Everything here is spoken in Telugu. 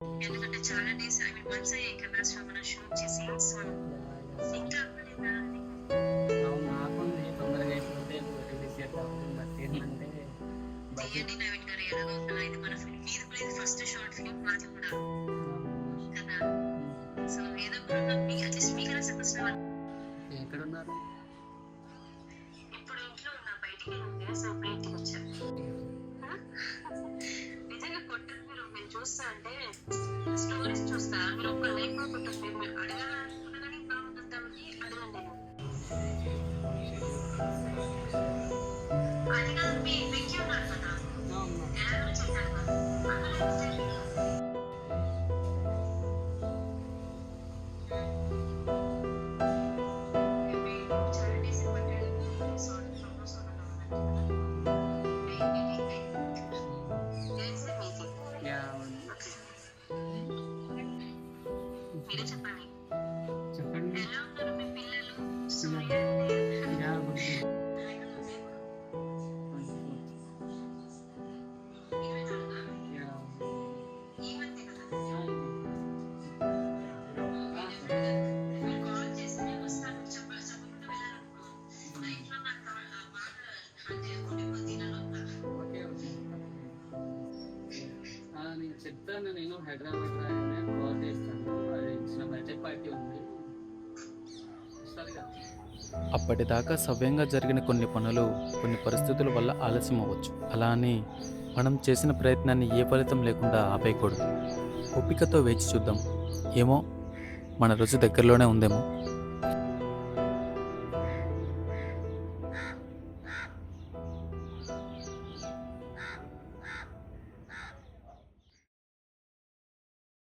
ఎందుకంటే చాలా డేస్ మంత్స్ అయ్యాయి కెమెరాస్ లో మనం షూట్ చేసి. సో ఇంకా అవ్వలేదా అని. అవును, నాకుంది తొందరగా అయిపోతే రిలీజ్ చేద్దాం. బట్ ఏంటంటే బడ్జెట్ తీయండి నవీన్ గారు, ఎలాగో ఒకలా ఇది మన ఫిల్మ్, మీది కూడా ఇది ఫస్ట్ షార్ట్ ఫిల్మ్ మాది కూడా కదా. సో ఏదో ఒక మీ అట్లీస్ట్ మీకైనా సక్సెస్ అవ్వాలి. ఎక్కడున్నారు? ఇప్పుడు ఇంట్లో ఉన్నా, బయటికి వెళ్ళింది. సో ఇప్పుడు ఇంటికి వచ్చా. నిజంగా కొట్టదు మీరు. నేను చూస్తా అంటే స్టోరీస్ చూస్తా, మీరు ఒక్క లైక్ కూడా కొట్టదు. మీరు అడగాలనుకున్నా కానీ బాగుంటుంది కాబట్టి అడగండి. అది కాదు, మీ వెక్కి ఉన్నారు కదా, ఎలా చెప్పారు కదా, చాలా డేస్ పట్టాడు. సారీ ప్రాబ్లమ్స్ మీరే చెప్పండి. చెప్పండి. ఎలా ఉన్నారు మీ పిల్లలు? సూర్య యా, గుడ్. యా. ఈ మధ్య కదా మీరు కాల్ చేస్తే వస్తాను చెప్పకుండా వెళ్ళాలనుకో. నైట్ లో నాకు బాగా అంటే కొన్ని దినాలు ఓకే, ఓకే. నేను చెప్తాను. నేను హైదరాబాద్ రాగానే కాల్ చేస్తాను. అది చిన్న బర్త్డే పార్టీ ఉంది, వస్తారు కదా. అప్పటిదాకా సవ్యంగా జరిగిన కొన్ని పనులు కొన్ని పరిస్థితుల వల్ల ఆలస్యం అవ్వచ్చు. అలా అని మనం చేసిన ప్రయత్నాన్ని ఏ ఫలితం లేకుండా ఆపేయకూడదు. ఓపికతో వేచి చూద్దాం. ఏమో మన రోజు దగ్గరలోనే ఉందేమో.